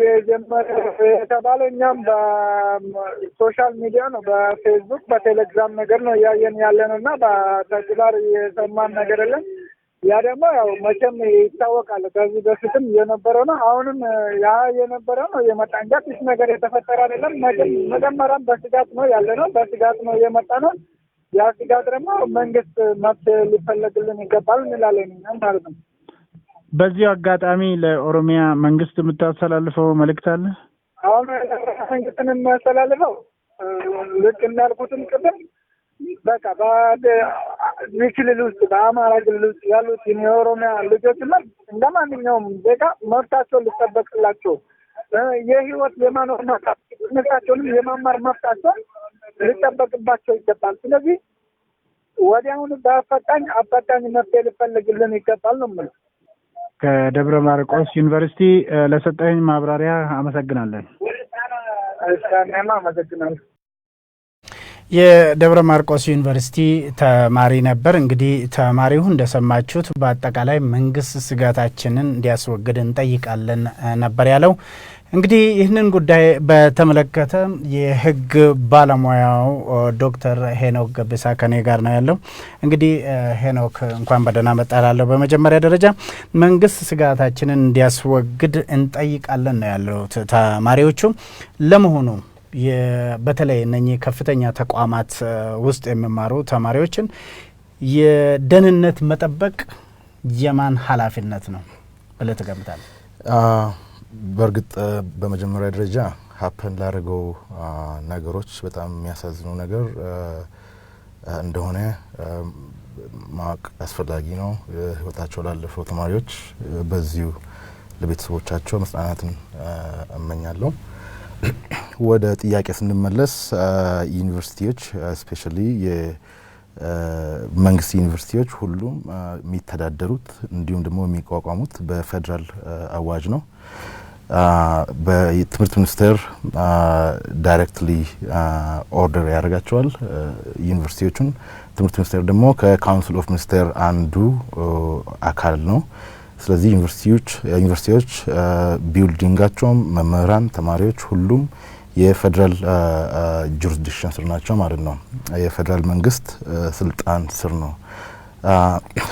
የተባለው እኛም በሶሻል ሚዲያ ነው፣ በፌስቡክ በቴሌግራም ነገር ነው እያየን ያለነው እና በተግባር የሰማን ነገር የለም። ያ ደግሞ ያው መቼም ይታወቃል፣ ከዚህ በፊትም የነበረው ነው፣ አሁንም ያ የነበረው ነው የመጣ እንጂ አዲስ ነገር የተፈጠረ አይደለም። መጀመሪያም በስጋት ነው ያለነው፣ በስጋት ነው የመጣ ነው። ያ ስጋት ደግሞ መንግስት መፍትሄ ሊፈለግልን ይገባል እንላለን ማለት ነው። በዚህ አጋጣሚ ለኦሮሚያ መንግስት የምታስተላልፈው መልእክት አለ? አሁን መንግስትን የሚያስተላልፈው ልክ እንዳልኩትም ቅድም በቃ በዚህ ክልል ውስጥ በአማራ ክልል ውስጥ ያሉት የኦሮሚያ ልጆች እንደ ማንኛውም ዜጋ መብታቸው ሊጠበቅላቸው፣ የህይወት የማኖር መብታቸው፣ ትምህርታቸውንም የማማር መብታቸው ሊጠበቅባቸው ይገባል። ስለዚህ ወዲያውኑ አፋጣኝ መፍትሄ ሊፈልግልን ይገባል ነው የምልህ። ከደብረ ማርቆስ ዩኒቨርሲቲ ለሰጠኝ ማብራሪያ አመሰግናለን። እኔም አመሰግናለሁ። የደብረ ማርቆስ ዩኒቨርሲቲ ተማሪ ነበር። እንግዲህ ተማሪው እንደሰማችሁት በአጠቃላይ መንግስት ስጋታችንን እንዲያስወግድ እንጠይቃለን ነበር ያለው። እንግዲህ ይህንን ጉዳይ በተመለከተ የህግ ባለሙያው ዶክተር ሄኖክ ገቢሳ ከኔ ጋር ነው ያለው። እንግዲህ ሄኖክ እንኳን በደህና መጣላለሁ። በመጀመሪያ ደረጃ መንግስት ስጋታችንን እንዲያስወግድ እንጠይቃለን ነው ያለው ተማሪዎቹ። ለመሆኑ በተለይ እነኚህ ከፍተኛ ተቋማት ውስጥ የሚማሩ ተማሪዎችን የደህንነት መጠበቅ የማን ኃላፊነት ነው ብለህ ትገምታለህ? በእርግጥ በመጀመሪያ ደረጃ ሀፐን ላደረገው ነገሮች በጣም የሚያሳዝኑ ነገር እንደሆነ ማወቅ አስፈላጊ ነው። ህይወታቸው ላለፈው ተማሪዎች በዚሁ ለቤተሰቦቻቸው መጽናናትን እመኛለሁ። ወደ ጥያቄ ስንመለስ ዩኒቨርሲቲዎች ስፔሻሊ የመንግስት ዩኒቨርሲቲዎች ሁሉም የሚተዳደሩት እንዲሁም ደግሞ የሚቋቋሙት በፌዴራል አዋጅ ነው። በትምህርት ሚኒስቴር ዳይሬክትሊ ኦርደር ያደርጋቸዋል ዩኒቨርሲቲዎቹን። ትምህርት ሚኒስቴር ደግሞ ከካውንስል ኦፍ ሚኒስቴር አንዱ አካል ነው። ስለዚህ ዩኒቨርሲቲዎች ቢልዲንጋቸውም፣ መምህራን፣ ተማሪዎች ሁሉም የፌዴራል ጁሪስዲክሽን ስር ናቸው ማለት ነው። የፌዴራል መንግስት ስልጣን ስር ነው።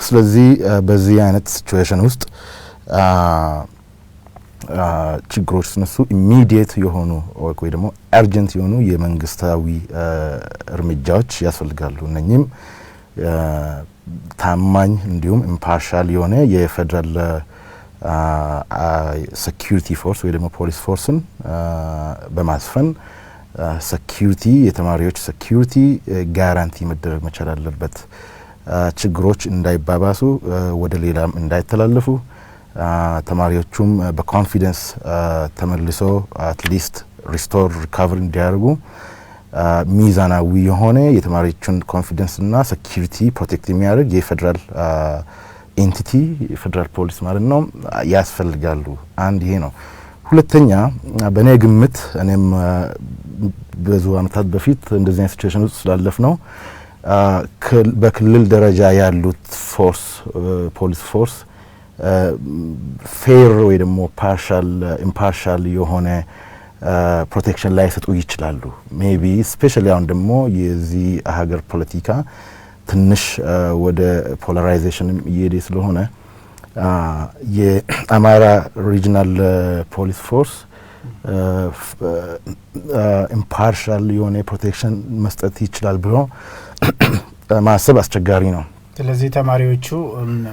ስለዚህ በዚህ አይነት ሲቹዌሽን ውስጥ ችግሮች ሲነሱ ኢሚዲየት የሆኑ ወይ ደግሞ አርጀንት የሆኑ የመንግስታዊ እርምጃዎች ያስፈልጋሉ። እነኚህም ታማኝ እንዲሁም ኢምፓርሻል የሆነ የፌዴራል ሴኩሪቲ ፎርስ ወይ ደግሞ ፖሊስ ፎርስን በማስፈን ሴኩሪቲ የተማሪዎች ሴኩሪቲ ጋራንቲ መደረግ መቻል አለበት። ችግሮች እንዳይባባሱ ወደ ሌላም እንዳይተላለፉ ተማሪዎቹም በኮንፊደንስ ተመልሶ አትሊስት ሪስቶር ሪካቨሪ እንዲያደርጉ ሚዛናዊ የሆነ የተማሪዎቹን ኮንፊደንስ እና ሴኩሪቲ ፕሮቴክት የሚያደርግ የፌዴራል ኤንቲቲ ፌደራል ፖሊስ ማለት ነው ያስፈልጋሉ። አንድ ይሄ ነው። ሁለተኛ በእኔ ግምት እኔም ብዙ አመታት በፊት እንደዚህ አይነት ሲቹዌሽን ውስጥ ስላለፍ ነው በክልል ደረጃ ያሉት ፖሊስ ፎርስ ፌር ወይ ደግሞ ኢምፓርሻል የሆነ ፕሮቴክሽን ላይ ሰጡ ይችላሉ። ሜቢ ስፔሻሊ አሁን ደግሞ የዚህ ሀገር ፖለቲካ ትንሽ ወደ ፖላራይዜሽን እየሄደ ስለሆነ የአማራ ሪጂናል ፖሊስ ፎርስ ኢምፓርሻል የሆነ ፕሮቴክሽን መስጠት ይችላል ብሎ ማሰብ አስቸጋሪ ነው። ስለዚህ ተማሪዎቹ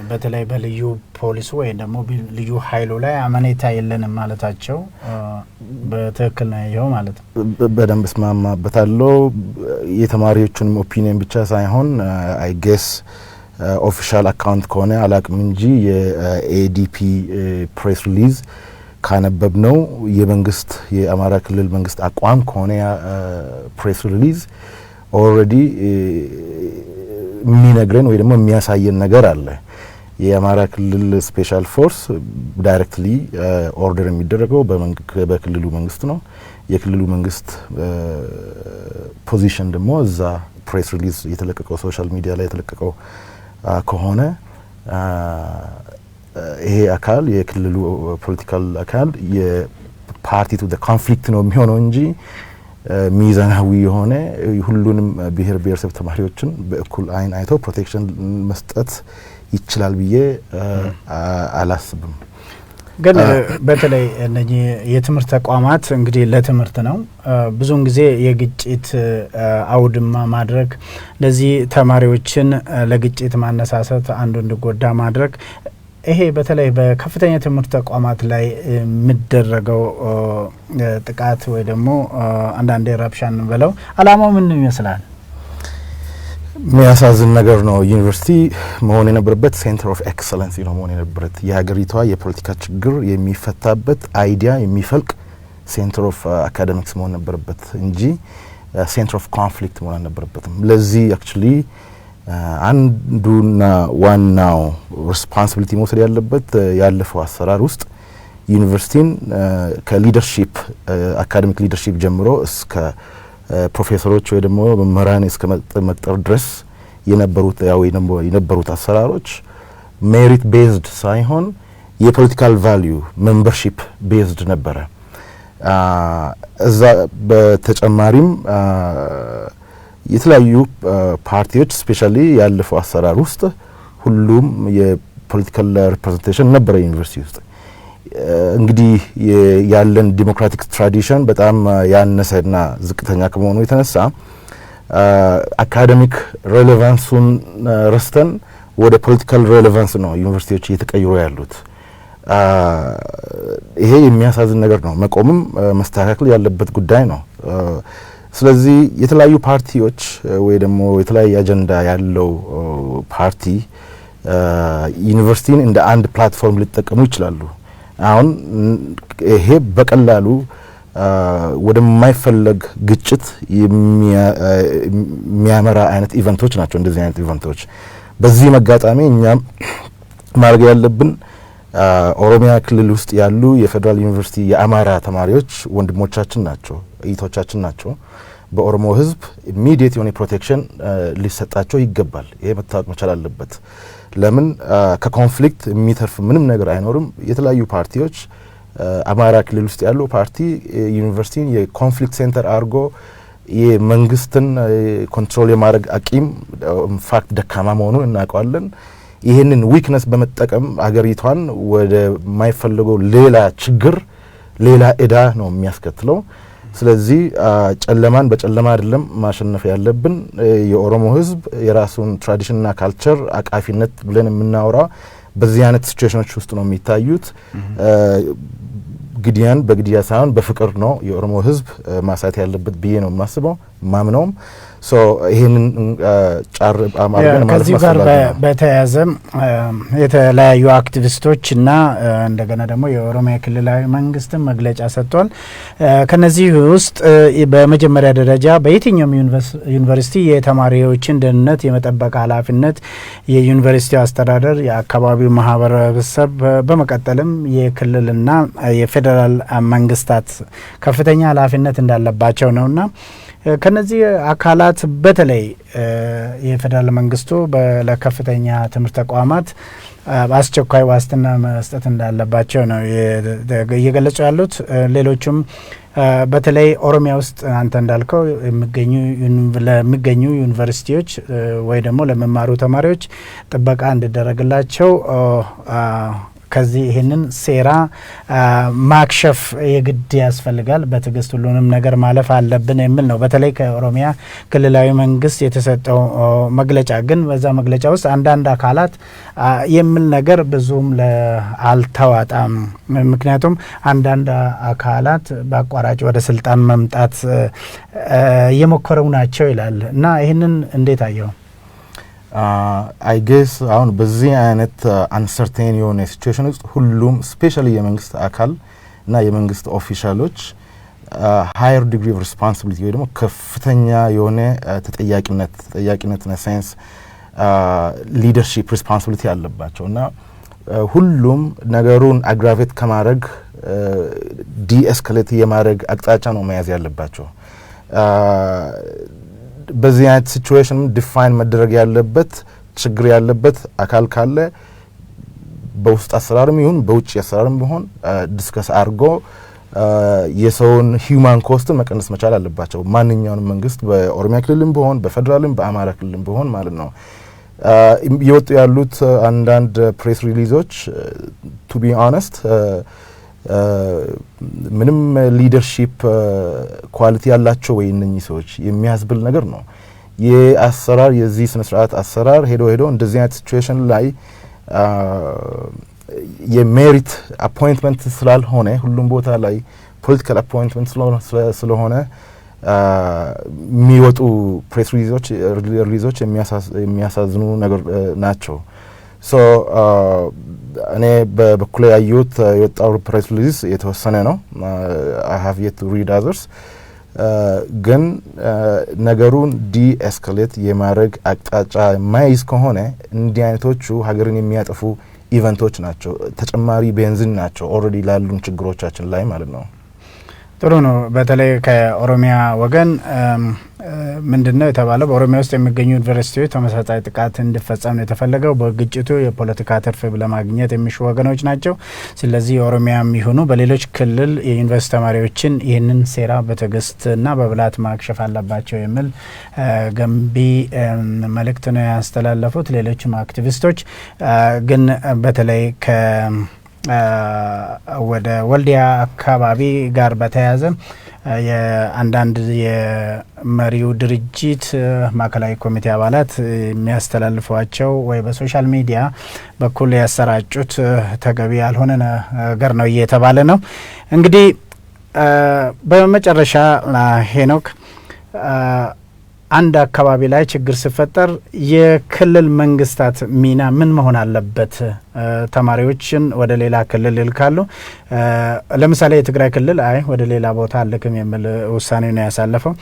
በተለይ በልዩ ፖሊሱ ወይ ደግሞ ልዩ ኃይሉ ላይ አመኔታ የለንም ማለታቸው በትክክል ነው ያየው ማለት ነው። በደንብ እስማማበታለሁ። የተማሪዎቹንም ኦፒኒየን ብቻ ሳይሆን አይ ጌስ ኦፊሻል አካውንት ከሆነ አላቅም እንጂ የኤዲፒ ፕሬስ ሪሊዝ ካነበብ ነው የመንግስት የአማራ ክልል መንግስት አቋም ከሆነ ፕሬስ ሪሊዝ ኦልሬዲ የሚነግረን ወይ ደግሞ የሚያሳየን ነገር አለ። የአማራ ክልል ስፔሻል ፎርስ ዳይሬክትሊ ኦርደር የሚደረገው በክልሉ መንግስት ነው። የክልሉ መንግስት ፖዚሽን ደግሞ እዛ ፕሬስ ሪሊዝ የተለቀቀው ሶሻል ሚዲያ ላይ የተለቀቀው ከሆነ ይሄ አካል የክልሉ ፖለቲካል አካል የፓርቲ ቱ ኮንፍሊክት ነው የሚሆነው እንጂ ሚዛናዊ የሆነ ሁሉንም ብሔር ብሔረሰብ ተማሪዎችን በእኩል አይን አይተው ፕሮቴክሽን መስጠት ይችላል ብዬ አላስብም። ግን በተለይ እነዚህ የትምህርት ተቋማት እንግዲህ ለትምህርት ነው ብዙውን ጊዜ የግጭት አውድማ ማድረግ ለዚህ ተማሪዎችን ለግጭት ማነሳሳት አንዱ እንዲጎዳ ማድረግ ይሄ በተለይ በከፍተኛ ትምህርት ተቋማት ላይ የሚደረገው ጥቃት ወይ ደግሞ አንዳንዴ ረብሻን ብለው አላማው ምን ይመስላል? የሚያሳዝን ነገር ነው። ዩኒቨርሲቲ መሆን የነበረበት ሴንተር ኦፍ ኤክሰለንስ ነው መሆን የነበረበት የሀገሪቷ የፖለቲካ ችግር የሚፈታበት አይዲያ የሚፈልቅ ሴንተር ኦፍ አካዳሚክስ መሆን ነበረበት እንጂ ሴንተር ኦፍ ኮንፍሊክት መሆን አልነበረበትም። ለዚህ አክቹሊ አንዱና ዋናው ሪስፖንሲቢሊቲ መውሰድ ያለበት ያለፈው አሰራር ውስጥ ዩኒቨርሲቲን ከሊደርሺፕ አካዳሚክ ሊደርሺፕ ጀምሮ እስከ ፕሮፌሰሮች ወይ ደግሞ መምህራን እስከ መቅጠር ድረስ የነበሩት አሰራሮች ሜሪት ቤዝድ ሳይሆን የፖለቲካል ቫልዩ ሜምበርሺፕ ቤዝድ ነበረ። እዛ በተጨማሪም የተለያዩ ፓርቲዎች ስፔሻሊ ያለፈው አሰራር ውስጥ ሁሉም የፖለቲካል ሪፕሬዘንቴሽን ነበረ ዩኒቨርሲቲ ውስጥ። እንግዲህ ያለን ዲሞክራቲክ ትራዲሽን በጣም ያነሰና ዝቅተኛ ከመሆኑ የተነሳ አካዳሚክ ሬሌቫንሱን ረስተን ወደ ፖለቲካል ሬሌቫንስ ነው ዩኒቨርሲቲዎች እየተቀየሩ ያሉት። ይሄ የሚያሳዝን ነገር ነው። መቆምም መስተካከል ያለበት ጉዳይ ነው። ስለዚህ የተለያዩ ፓርቲዎች ወይ ደግሞ የተለያየ አጀንዳ ያለው ፓርቲ ዩኒቨርሲቲን እንደ አንድ ፕላትፎርም ሊጠቀሙ ይችላሉ። አሁን ይሄ በቀላሉ ወደማይፈለግ ግጭት የሚያመራ አይነት ኢቨንቶች ናቸው እንደዚህ አይነት ኢቨንቶች። በዚህ መጋጣሚ እኛም ማድረግ ያለብን ኦሮሚያ ክልል ውስጥ ያሉ የፌደራል ዩኒቨርሲቲ የአማራ ተማሪዎች ወንድሞቻችን ናቸው፣ እህቶቻችን ናቸው። በኦሮሞ ሕዝብ ኢሚዲየት የሆነ ፕሮቴክሽን ሊሰጣቸው ይገባል። ይሄ መታወቅ መቻል አለበት። ለምን ከኮንፍሊክት የሚተርፍ ምንም ነገር አይኖርም። የተለያዩ ፓርቲዎች አማራ ክልል ውስጥ ያለው ፓርቲ ዩኒቨርሲቲን የኮንፍሊክት ሴንተር አድርጎ የመንግስትን ኮንትሮል የማድረግ አቂም ኢንፋክት ደካማ መሆኑን እናውቀዋለን። ይህንን ዊክነስ በመጠቀም አገሪቷን ወደ ማይፈልገው ሌላ ችግር ሌላ እዳ ነው የሚያስከትለው። ስለዚህ ጨለማን በጨለማ አይደለም ማሸነፍ ያለብን። የኦሮሞ ህዝብ የራሱን ትራዲሽንና ካልቸር አቃፊነት ብለን የምናወራ በዚህ አይነት ሲቹዌሽኖች ውስጥ ነው የሚታዩት። ግድያን በግድያ ሳይሆን በፍቅር ነው የኦሮሞ ህዝብ ማሳየት ያለበት ብዬ ነው የማስበው። ማምነውም ሶ ይሄንን ጫር አማርገን ማለት ከዚህ ጋር በተያያዘ የተለያዩ አክቲቪስቶች እና እንደገና ደግሞ የኦሮሚያ ክልላዊ መንግስት መግለጫ ሰጥቷል። ከነዚህ ውስጥ በመጀመሪያ ደረጃ በየትኛውም ዩኒቨርሲቲ የተማሪዎችን ደህንነት የመጠበቅ ኃላፊነት የዩኒቨርሲቲው አስተዳደር፣ የአካባቢው ማህበረሰብ በመቀጠልም የክልልና የፌዴራል መንግስታት ከፍተኛ ኃላፊነት እንዳለባቸው ነውና ከነዚህ አካላት በተለይ የፌደራል መንግስቱ ለከፍተኛ ትምህርት ተቋማት በአስቸኳይ ዋስትና መስጠት እንዳለባቸው ነው እየገለጹ ያሉት። ሌሎችም በተለይ ኦሮሚያ ውስጥ አንተ እንዳልከው ለሚገኙ ዩኒቨርሲቲዎች ወይ ደግሞ ለመማሩ ተማሪዎች ጥበቃ እንዲደረግላቸው ከዚህ ይህንን ሴራ ማክሸፍ የግድ ያስፈልጋል፣ በትዕግስት ሁሉንም ነገር ማለፍ አለብን የሚል ነው። በተለይ ከኦሮሚያ ክልላዊ መንግስት የተሰጠው መግለጫ ግን በዛ መግለጫ ውስጥ አንዳንድ አካላት የሚል ነገር ብዙም አልተዋጣም። ምክንያቱም አንዳንድ አካላት በአቋራጭ ወደ ስልጣን መምጣት እየሞከሩ ናቸው ይላል እና ይህንን እንዴት አየው? አይ ጌስ አሁን በዚህ አይነት አንሰርቴን የሆነ ሲቹዌሽን ውስጥ ሁሉም ስፔሻሊ የመንግስት አካል እና የመንግስት ኦፊሻሎች ሃየር ዲግሪ ኦፍ ሪስፖንሲቢሊቲ ወይ ደግሞ ከፍተኛ የሆነ ተጠያቂነት እና ሳይንስ ሊደርሺፕ ሪስፖንሲቢሊቲ አለባቸው እና ሁሉም ነገሩን አግራቬት ከማድረግ ዲኤስካሌት የማድረግ አቅጣጫ ነው መያዝ ያለባቸው። በዚህ አይነት ሲቹዌሽን ዲፋይን መደረግ ያለበት ችግር ያለበት አካል ካለ በውስጥ አሰራርም ይሁን በውጭ አሰራርም ቢሆን ዲስከስ አድርጎ የሰውን ሂውማን ኮስትን መቀነስ መቻል አለባቸው። ማንኛውንም መንግስት በኦሮሚያ ክልልም ቢሆን በፌደራልም በአማራ ክልልም ቢሆን ማለት ነው። የወጡ ያሉት አንዳንድ ፕሬስ ሪሊዞች ቱ ቢ ኦነስት ምንም ሊደርሺፕ ኳሊቲ ያላቸው ወይ እነኚህ ሰዎች የሚያስብል ነገር ነው። የአሰራር የዚህ ስነ ስርዓት አሰራር ሄዶ እንደዚህ አይነት ሲቹዌሽን ላይ የሜሪት አፖይንትመንት ስላልሆነ ሁሉም ቦታ ላይ ፖለቲካል አፖይንትመንት ስለሆነ የሚወጡ ፕሬስ ሪሊዞች የሚያሳዝኑ ነገር ናቸው። ሶ እኔ በበኩሌ ያየሁት የወጣው ፕሬስ ሪሊዝ የተወሰነ ነው። አይ ሃቭ የት ቱ ሪድ አዘርስ ግን ነገሩን ዲኤስካሌት የማድረግ አቅጣጫ የማይዝ ከሆነ እንዲህ አይነቶቹ ሀገርን የሚያጠፉ ኢቨንቶች ናቸው፣ ተጨማሪ ቤንዚን ናቸው ኦልሬዲ ላሉን ችግሮቻችን ላይ ማለት ነው። ጥሩ ነው። በተለይ ከኦሮሚያ ወገን ምንድነው የተባለው? በኦሮሚያ ውስጥ የሚገኙ ዩኒቨርሲቲዎች ተመሳሳይ ጥቃት እንዲፈጸም ነው የተፈለገው። በግጭቱ የፖለቲካ ትርፍ ለማግኘት የሚሹ ወገኖች ናቸው። ስለዚህ የኦሮሚያም ይሁኑ በሌሎች ክልል የዩኒቨርሲቲ ተማሪዎችን ይህንን ሴራ በትዕግስትና በብላት ማክሸፍ አለባቸው የሚል ገንቢ መልእክት ነው ያስተላለፉት። ሌሎችም አክቲቪስቶች ግን በተለይ ወደ ወልዲያ አካባቢ ጋር በተያያዘ የአንዳንድ የመሪው ድርጅት ማዕከላዊ ኮሚቴ አባላት የሚያስተላልፏቸው ወይ በሶሻል ሚዲያ በኩል ያሰራጩት ተገቢ ያልሆነ ነገር ነው እየተባለ ነው። እንግዲህ በመጨረሻ ሄኖክ አንድ አካባቢ ላይ ችግር ሲፈጠር የክልል መንግስታት ሚና ምን መሆን አለበት? ተማሪዎችን ወደ ሌላ ክልል ይልካሉ። ለምሳሌ የትግራይ ክልል ወደ ሌላ ቦታ አልክም የሚል ውሳኔ ነው ያሳለፈው።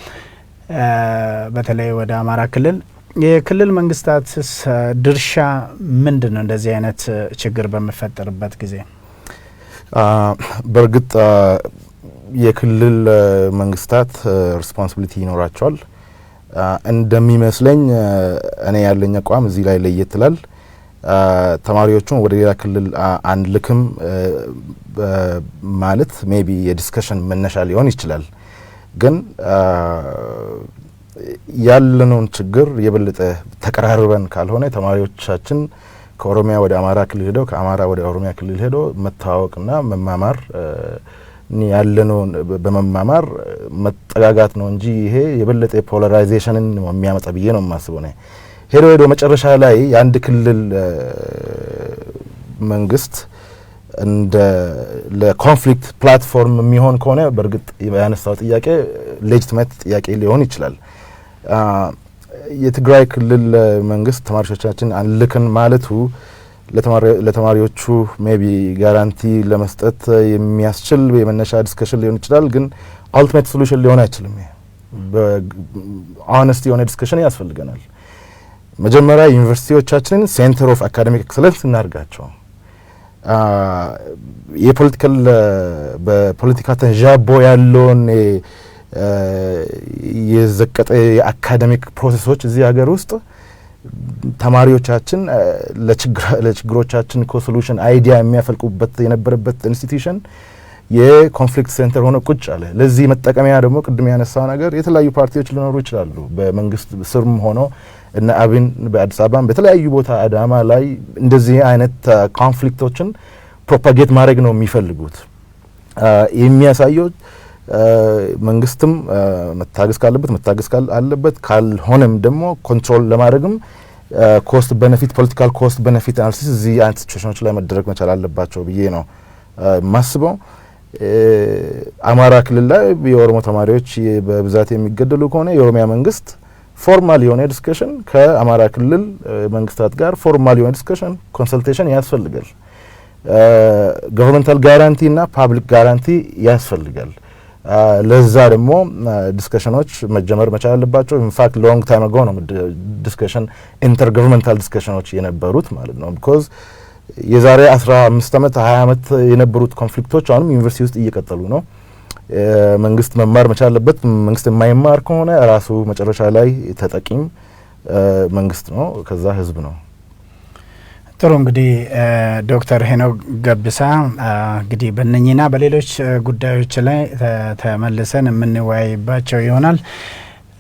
በተለይ ወደ አማራ ክልል የክልል መንግስታትስ ድርሻ ምንድን ነው? እንደዚህ አይነት ችግር በሚፈጠርበት ጊዜ በእርግጥ የክልል መንግስታት ሪስፖንሲቢሊቲ ይኖራቸዋል። እንደሚመስለኝ እኔ ያለኝ አቋም እዚህ ላይ ለየት ይላል። ተማሪዎቹን ወደ ሌላ ክልል አንልክም ማለት ሜቢ የዲስከሽን መነሻ ሊሆን ይችላል። ግን ያለነውን ችግር የበለጠ ተቀራርበን ካልሆነ ተማሪዎቻችን ከኦሮሚያ ወደ አማራ ክልል ሄደው ከአማራ ወደ ኦሮሚያ ክልል ሄደው መተዋወቅና መማማር ያለነውን በመማማር መጠጋጋት ነው እንጂ ይሄ የበለጠ ፖላራይዜሽንን የሚያመጣ ብዬ ነው የማስበው ነው። ሄዶ መጨረሻ ላይ የአንድ ክልል መንግስት እንደ ለኮንፍሊክት ፕላትፎርም የሚሆን ከሆነ በእርግጥ ያነሳው ጥያቄ ሌጂቲሜት ጥያቄ ሊሆን ይችላል። የትግራይ ክልል መንግስት ተማሪዎቻችን አንልክን ማለቱ ለተማሪዎቹ ሜቢ ጋራንቲ ለመስጠት የሚያስችል የመነሻ ዲስከሽን ሊሆን ይችላል ግን አልቲሜት ሶሉሽን ሊሆን አይችልም በሆነስቲ የሆነ ዲስከሽን ያስፈልገናል መጀመሪያ ዩኒቨርሲቲዎቻችንን ሴንተር ኦፍ አካዳሚክ ኤክሰለንስ እናርጋቸው የፖለቲካል በፖለቲካ ተንዣቦ ያለውን የዘቀጠ የአካዳሚክ ፕሮሰሶች እዚህ ሀገር ውስጥ ተማሪዎቻችን ለችግሮቻችን ሶሉሽን አይዲያ የሚያፈልቁበት የነበረበት ኢንስቲትዩሽን የኮንፍሊክት ሴንተር ሆነ ቁጭ አለ ለዚህ መጠቀሚያ ደግሞ ቅድም ያነሳው ነገር የተለያዩ ፓርቲዎች ሊኖሩ ይችላሉ በመንግስት ስርም ሆኖ እና አብን በአዲስ አበባ በተለያዩ ቦታ አዳማ ላይ እንደዚህ አይነት ኮንፍሊክቶችን ፕሮፓጌት ማድረግ ነው የሚፈልጉት የሚያሳየው መንግስትም መታገስ ካለበት ካልሆነም ደግሞ ኮንትሮል ለማድረግም ኮስት ቤኔፊት ፖለቲካል ኮስት ቤኔፊት አናሊሲስ እዚህ አይነት ሲቹዌሽኖች ላይ መደረግ መቻል አለባቸው ብዬ ነው ማስበው አማራ ክልል ላይ የኦሮሞ ተማሪዎች በብዛት የሚገደሉ ከሆነ የኦሮሚያ መንግስት ፎርማል የሆነ ዲስከሽን ከአማራ ክልል መንግስታት ጋር ፎርማል የሆነ ዲስከሽን ኮንሰልቴሽን ያስፈልጋል ገቨርንመንታል ጋራንቲ እና ፓብሊክ ጋራንቲ ያስፈልጋል ለዛ ደግሞ ዲስከሽኖች መጀመር መቻል አለባቸው ኢንፋክት ሎንግ ታይም አጎ ነው ዲስከሽን ኢንተር ገቨርንመንታል ዲስከሽኖች የነበሩት ማለት ነው ቢኮዝ የዛሬ 15 አመት 20 አመት የነበሩት ኮንፍሊክቶች አሁንም ዩኒቨርሲቲ ውስጥ እየቀጠሉ ነው መንግስት መማር መቻል አለበት መንግስት የማይማር ከሆነ ራሱ መጨረሻ ላይ ተጠቂም መንግስት ነው ከዛ ህዝብ ነው ጥሩ እንግዲህ ዶክተር ሄኖክ ገብሳ እንግዲህ በእነኚህና በሌሎች ጉዳዮች ላይ ተመልሰን የምንወያይባቸው ይሆናል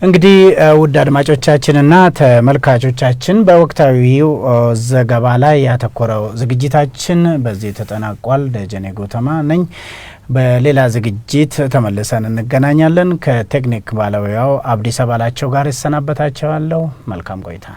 እንግዲህ ውድ አድማጮቻችንና ተመልካቾቻችን በወቅታዊው ዘገባ ላይ ያተኮረው ዝግጅታችን በዚህ ተጠናቋል ደጀኔ ጎተማ ነኝ በሌላ ዝግጅት ተመልሰን እንገናኛለን ከቴክኒክ ባለሙያው አብዲስ አባላቸው ጋር እሰናበታቸዋለሁ መልካም ቆይታ